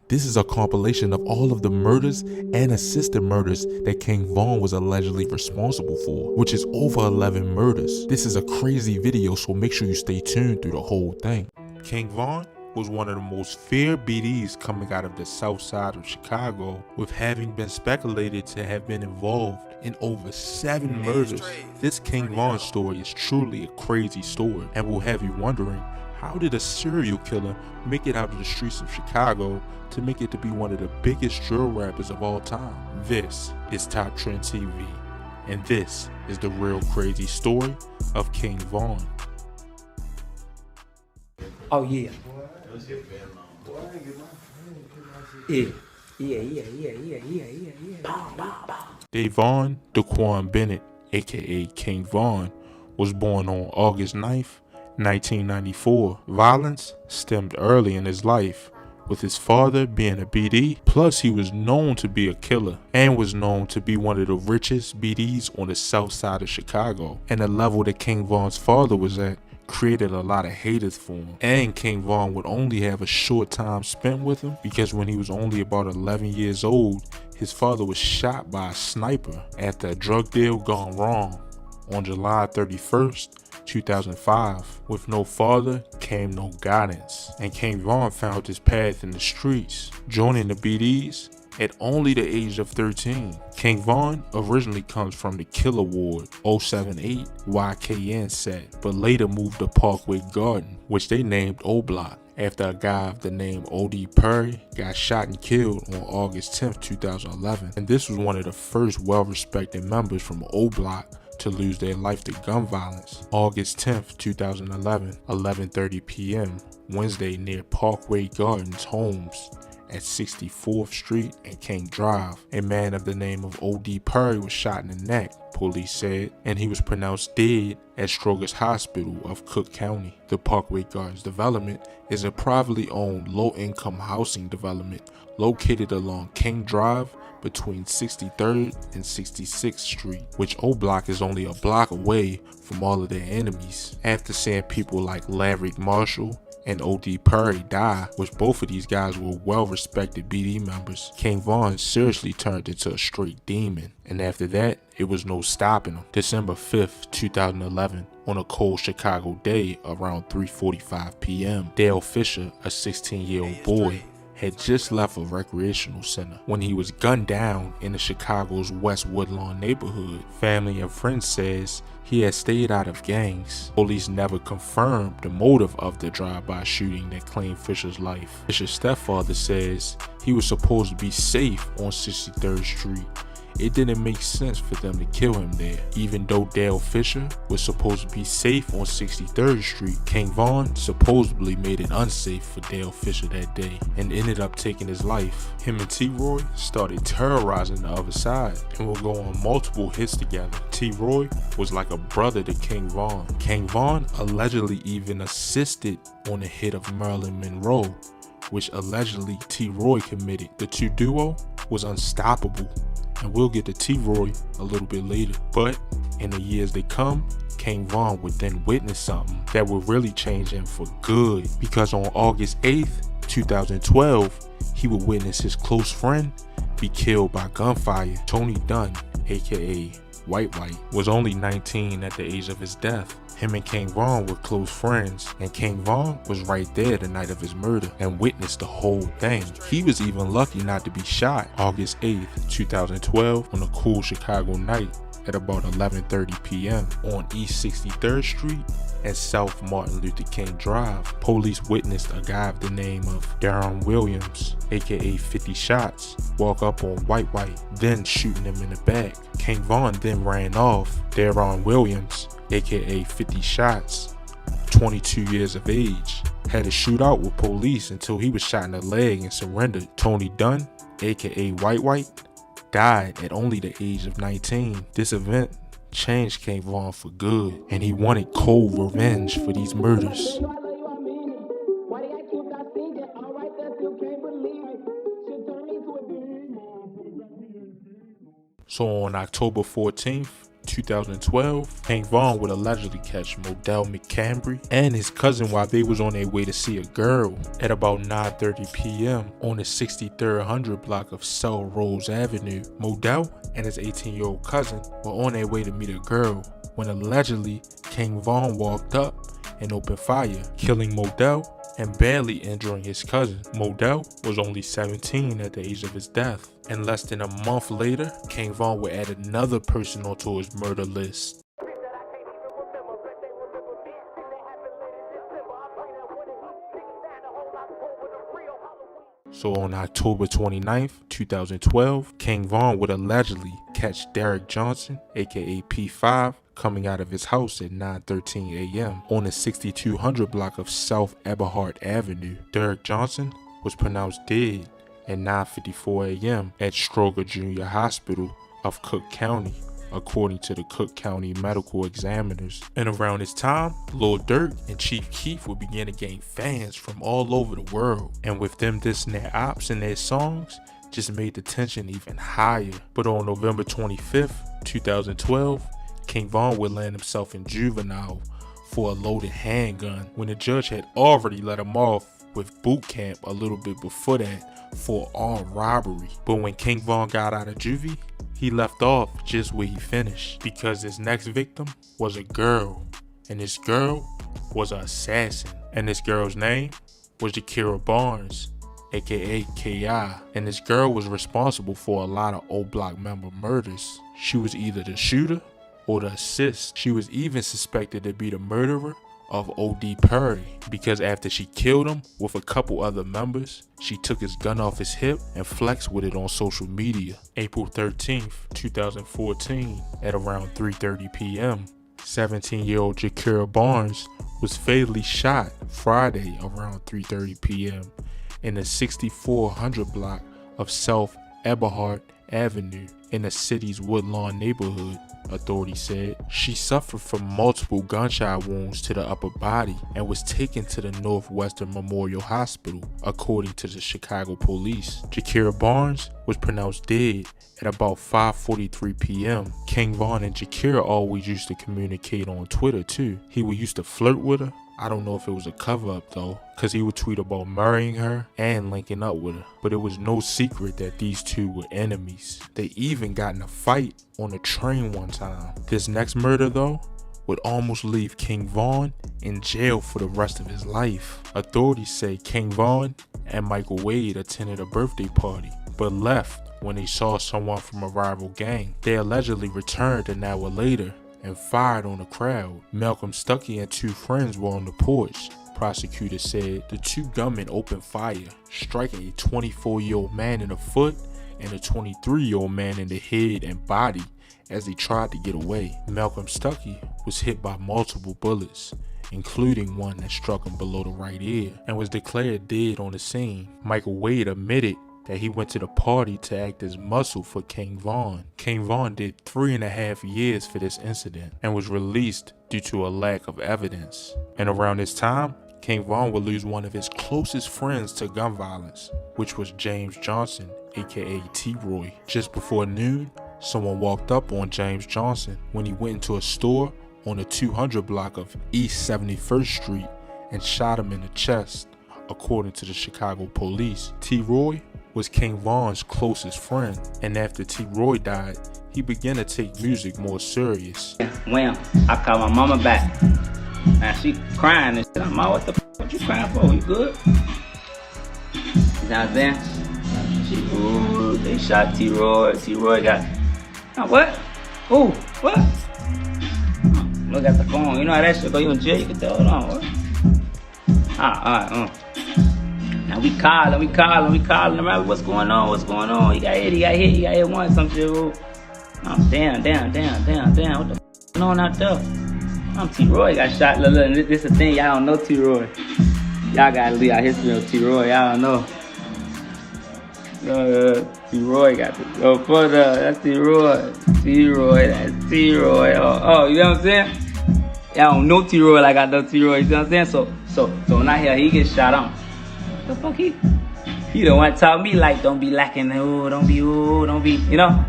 This is a compilation of all of the murders and assisted murders that King Von was allegedly responsible for, which is over 11 murders. This is a crazy video, so make sure you stay tuned through the whole thing. King Von was one of the most feared BDs coming out of the south side of Chicago, with having been speculated to have been involved in over 7 murders. This King Von story is truly a crazy story and will have you wondering, how did a serial killer make it out of the streets of Chicago to make it to be one of the biggest drill rappers of all time? This is Top Trend TV, and this is the real crazy story of King Von. Oh yeah. Yeah. Davon Daquan Bennett, aka King Von, was born on August 9th, 1994. Violence stemmed early in his life, with his father being a BD, plus he was known to be a killer and was known to be one of the richest BDs on the south side of Chicago. And the level that King Von's father was at created a lot of haters for him, and King Von would only have a short time spent with him because when he was only about 11 years old, his father was shot by a sniper after a drug deal gone wrong on July 31st, 2005. With no father came no guidance, and King Von found his path in the streets, joining the BDs at only the age of 13. King Von originally comes from the Killer Ward 078 YKN set, but later moved to Parkway Garden, which they named O Block, after a guy of the name O.D. Perry got shot and killed on August 10th, 2011. And this was one of the first well-respected members from O Block to lose their life to gun violence. August 10th, 2011, 11:30 p.m., Wednesday, near Parkway Gardens Homes at 64th Street and King Drive. A man of the name of O.D. Perry was shot in the neck, police said, and he was pronounced dead at Stroger's Hospital of Cook County. The Parkway Gardens development is a privately owned low-income housing development located along King Drive between 63rd and 66th Street, which O Block is only a block away from all of their enemies. After seeing people like Larry Marshall and O.D. Perry die, which both of these guys were well-respected BD members, King Von seriously turned into a straight demon, and after that, it was no stopping him. December 5th, 2011, on a cold Chicago day around 3:45 p.m., Dale Fisher, a 16-year-old boy, had just left a recreational center when he was gunned down in the Chicago's West Woodlawn neighborhood. Family and friends says he had stayed out of gangs. Police never confirmed the motive of the drive-by shooting that claimed Fisher's life. Fisher's stepfather says he was supposed to be safe on 63rd Street. It didn't make sense for them to kill him there. Even though Dale Fisher was supposed to be safe on 63rd Street, King Von supposedly made it unsafe for Dale Fisher that day and ended up taking his life. Him and T-Roy started terrorizing the other side and would go on multiple hits together. T-Roy was like a brother to King Von. King Von allegedly even assisted on the hit of Marilyn Monroe, which allegedly T-Roy committed. The two duo was unstoppable, and we'll get to T-Roy a little bit later. But in the years to come, King Von would then witness something that would really change him for good, because on August 8th, 2012, he would witness his close friend be killed by gunfire. Tony Dunn, aka White White, was only 19 at the age of his death. Him and King Von were close friends, and King Von was right there the night of his murder and witnessed the whole thing. He was even lucky not to be shot. August 8th, 2012, on a cool Chicago night at about 11:30 p.m. on East 63rd Street and South Martin Luther King Drive, police witnessed a guy of the name of Darren Williams, aka 50 Shots, walk up on White White, then shooting him in the back. King Von then ran off. Darren Williams, aka 50 Shots, 22 years of age, had a shootout with police until he was shot in the leg and surrendered. Tony Dunn, aka White White, died at only the age of 19. This event changed King Von for good, and he wanted cold revenge for these murders. So on October 14th, 2012, King Von would allegedly catch Modell McCambry and his cousin while they was on their way to see a girl at about 9:30 p.m. on the 6300 block of South Rose Avenue. Modell and his 18-year-old cousin were on their way to meet a girl when allegedly King Von walked up and opened fire, killing Modell and badly injuring his cousin. Modell was only 17 at the age of his death, and less than a month later, King Von would add another person onto his murder list. So on October 29th, 2012, King Von would allegedly catch Derek Johnson, aka P5, coming out of his house at 9:13 a.m. on the 6200 block of South Eberhard Avenue. Derek Johnson was pronounced dead at 9:54 a.m. at Stroger Junior Hospital of Cook County, according to the Cook County medical examiners. And around this time, Lil Durk and Chief Keef would begin to gain fans from all over the world, and with them dissing their ops and their songs just made the tension even higher. But on November 25th, 2012, King Von would land himself in juvenile for a loaded handgun when the judge had already let him off with boot camp a little bit before that for armed robbery. But when King Von got out of juvie, he left off just where he finished, because his next victim was a girl, and this girl was an assassin, and this girl's name was Jakira Barnes, aka K.I., and this girl was responsible for a lot of O Block member murders. She was either the shooter or the assist. She was even suspected to be the murderer of O.D. Perry, because after she killed him with a couple other members, she took his gun off his hip and flexed with it on social media. April 13th, 2014, at around 3:30 p.m., 17-year-old Jakira Barnes was fatally shot Friday around 3:30 p.m. in the 6400 block of South Eberhard Avenue in the city's Woodlawn neighborhood, authorities said. She suffered from multiple gunshot wounds to the upper body and was taken to the Northwestern Memorial Hospital, according to the Chicago police. Jakira Barnes was pronounced dead at about 5:43 p.m. King Von and Jakira always used to communicate on Twitter too. He would used to flirt with her. I don't know if it was a cover-up though, because he would tweet about marrying her and linking up with her. But it was no secret that these two were enemies. They even got in a fight on a train one time. This next murder though would almost leave King Von in jail for the rest of his life. Authorities say King Von and Michael Wade attended a birthday party, but left when they saw someone from a rival gang. They allegedly returned an hour later and fired on the crowd. Malcolm Stuckey and two friends were on the porch. Prosecutors said the two gunmen opened fire, striking a 24-year-old man in the foot and a 23-year-old man in the head and body as they tried to get away. Malcolm Stuckey was hit by multiple bullets, including one that struck him below the right ear, and was declared dead on the scene. Michael Wade admitted that he went to the party to act as muscle for King Von. King Von did 3.5 years for this incident and was released due to a lack of evidence. And around this time, King Von would lose one of his closest friends to gun violence, which was James Johnson, aka T-Roy. Just before noon, someone walked up on James Johnson when he went into a store on the 200 block of East 71st Street and shot him in the chest, according to the Chicago police. T-Roy was King Von's closest friend, and after T-Roy died, he began to take music more serious. Wham, I called my mama back, and she crying and shit. I'm like, what the f***, what you crying for? You good? You know what I'm saying? She, ooh, they shot T-Roy. T-Roy got, oh, what? Ooh, what? Look at the phone. You know how that shit go? You in jail? You can tell. Hold on, what? Now we calling around. What's going on? What's going on? He got hit once, some shit. Oh, damn. What the f going on out there? T-Roy got shot. Look, this is the thing. Y'all don't know T-Roy. Y'all gotta leave out history of T-Roy. Y'all don't know. T-Roy got to go further. That's T-Roy. That's T-Roy. Oh, you know what I'm saying? Y'all don't know T-Roy like I know T-Roy. You know what I'm saying? So when I hear he gets shot on. The fuck he don't want to talk me like don't be lacking, don't be, you know.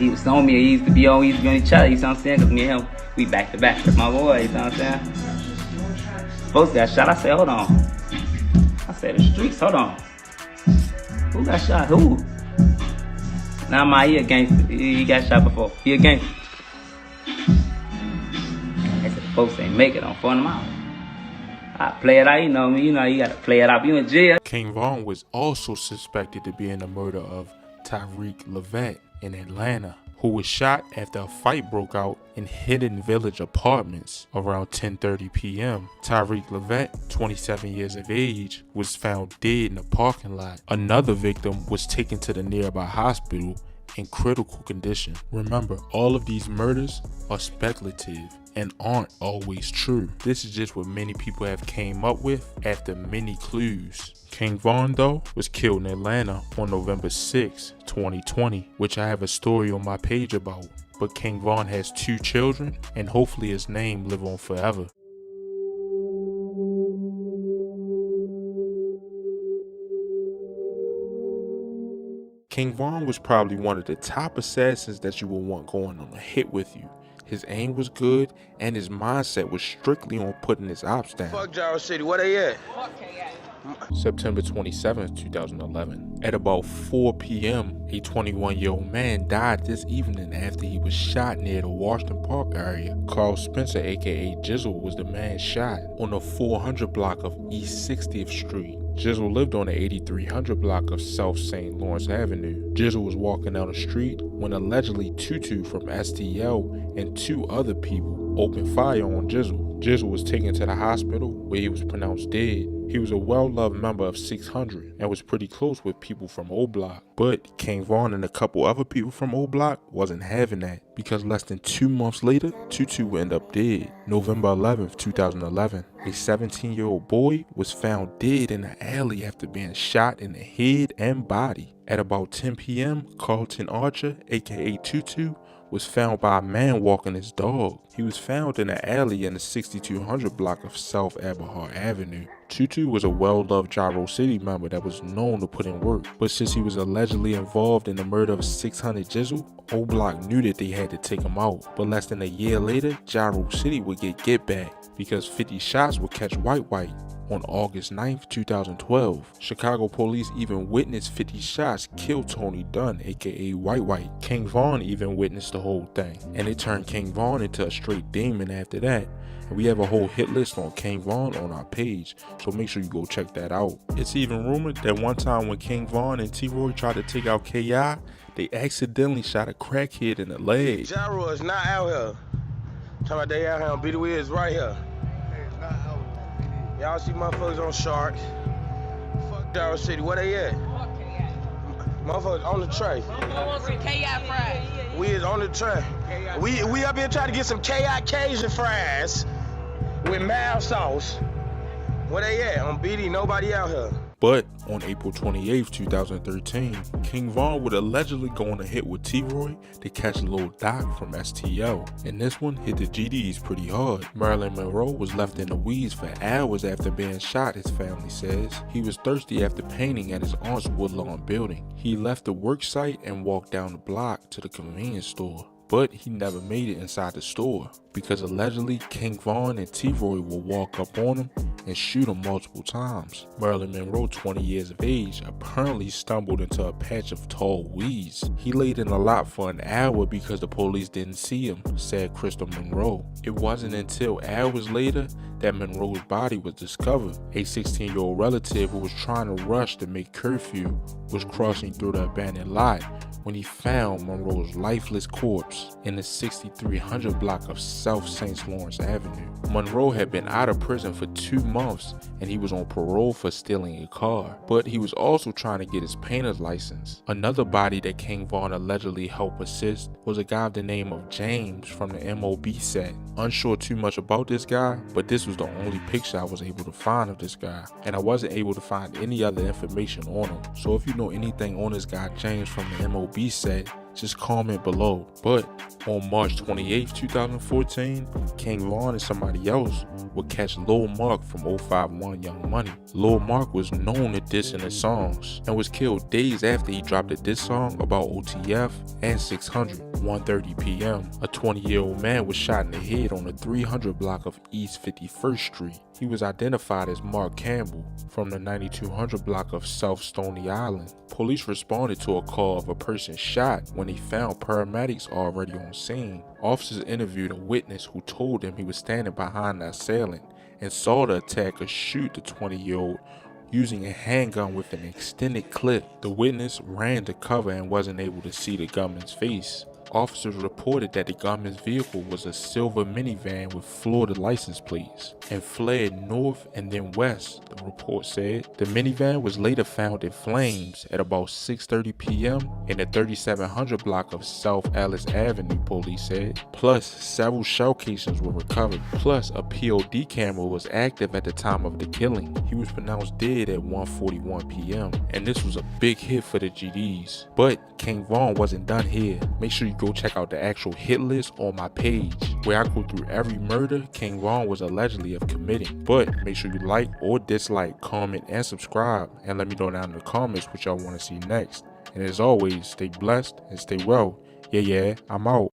He was on me. He used to be on each other. You know what I'm saying? Cause me and him, we back to back. That's my boy. You know what I'm saying? Supposed got shot. I said, hold on. I said, the streets. Hold on. Who got shot? Who? Nah, he a gangster. He got shot before. He a gangster. I said, the folks ain't make it. I'm phoning him out. I play it out, you know me. You know, you gotta play it out. You in jail. King Von was also suspected to be in the murder of Tyreek Levette in Atlanta, who was shot after a fight broke out in Hidden Village Apartments around 10:30 p.m. Tyreek Levette, 27 years of age, was found dead in a parking lot. Another victim was taken to the nearby hospital in critical condition. Remember, all of these murders are speculative and aren't always true. This is just what many people have came up with after many clues. King Von, though, was killed in Atlanta on November 6, 2020, which I have a story on my page about. But King Von has 2 children, and hopefully his name live on forever. King Von was probably one of the top assassins that you would want going on a hit with you. His aim was good, and his mindset was strictly on putting his ops down. Fuck Gyro City, where they at? September 27, 2011. At about 4 p.m., a 21-year-old man died this evening after he was shot near the Washington Park area. Carl Spencer, aka Jizzle, was the man shot on the 400 block of East 60th Street. Jizzle lived on the 8300 block of South St. Lawrence Avenue. Jizzle was walking down the street when allegedly Tutu from STL and 2 other people opened fire on Jizzle. Jizzle was taken to the hospital where he was pronounced dead. He was a well-loved member of 600 and was pretty close with people from O Block. But King Von and a couple other people from O Block wasn't having that, because less than 2 months later, Tutu would end up dead. November 11th, 2011, a 17-year-old boy was found dead in an alley after being shot in the head and body. At about 10 p.m., Carlton Archer, aka Tutu, was found by a man walking his dog. He was found in an alley in the 6200 block of South Eberhard Avenue. Tutu was a well-loved Gyro City member that was known to put in work, but since he was allegedly involved in the murder of 600 Jizzle, O Block knew that they had to take him out. But less than a year later, Gyro City would get back because 50 shots would catch White on August 9th, 2012. Chicago police even witnessed 50 shots kill Tony Dunn, aka White. King Von even witnessed the whole thing, and it turned King Von into a straight demon after that. And we have a whole hit list on King Von on our page, so make sure you go check that out. It's even rumored that one time when King Von and T-Roy tried to take out K.I., they accidentally shot a crackhead in the leg. Gyro is not out here. Talking about they out here on BD is right here. Y'all see motherfuckers on Sharks. Fuck Gyro City, where they at? Motherfuckers on the tray. Some KI fries. We is on the tray. We up here trying to get some KI Cajun fries with mild sauce. Where they at? On BD, nobody out here. But on April 28th, 2013, King Von would allegedly go on a hit with T-Roy to catch Lil Doc from STL, and this one hit the GDs pretty hard. Marilyn Monroe was left in the weeds for hours after being shot, his family says. He was thirsty after painting at his aunt's Woodlawn building. He left the work site and walked down the block to the convenience store, but he never made it inside the store because allegedly King Von and T-Roy will walk up on him and shoot him multiple times. Marilyn Monroe, 20 years of age, apparently stumbled into a patch of tall weeds. He laid in a lot for an hour because the police didn't see him, said Crystal Monroe. It wasn't until hours later that Monroe's body was discovered. A 16-year-old relative who was trying to rush to make curfew was crossing through the abandoned lot when he found Monroe's lifeless corpse in the 6300 block of South St. Lawrence Avenue. Monroe had been out of prison for 2 months and he was on parole for stealing a car, but he was also trying to get his painter's license. Another body that King Von allegedly helped assist was a guy by the name of James from the MOB set. Unsure too much about this guy, but this was the only picture I was able to find of this guy, and I wasn't able to find any other information on him. So if you know anything on this guy James from the MOB set, just comment below. But On March 28, 2014, King Von and somebody else would catch Lil Mark from 051 Young Money. Lil Mark was known to diss in his songs and was killed days after he dropped a diss song about OTF and 600. 1:30 p.m. A 20-year-old man was shot in the head on the 300 block of East 51st Street. He was identified as Mark Campbell from the 9200 block of South Stony Island. Police responded to a call of a person shot when they found paramedics already on scene. Officers interviewed a witness who told them he was standing behind the assailant and saw the attacker shoot the 20-year-old using a handgun with an extended clip. The witness ran to cover and wasn't able to see the gunman's face. Officers reported that the gunman's vehicle was a silver minivan with Florida license plates and fled north and then west, the report said. The minivan was later found in flames at about 6:30 p.m. in the 3700 block of South Ellis Avenue, police said. Plus, several shell casings were recovered. Plus, a POD camera was active at the time of the killing. He was pronounced dead at 1:41 p.m. and this was a big hit for the GDs. But King Von wasn't done here. Make sure you go check out the actual hit list on my page, where I go through every murder King Von was allegedly of committing. But make sure you like or dislike, comment, and subscribe, and let me know down in the comments what y'all want to see next. And as always, stay blessed and stay well. Yeah, I'm out.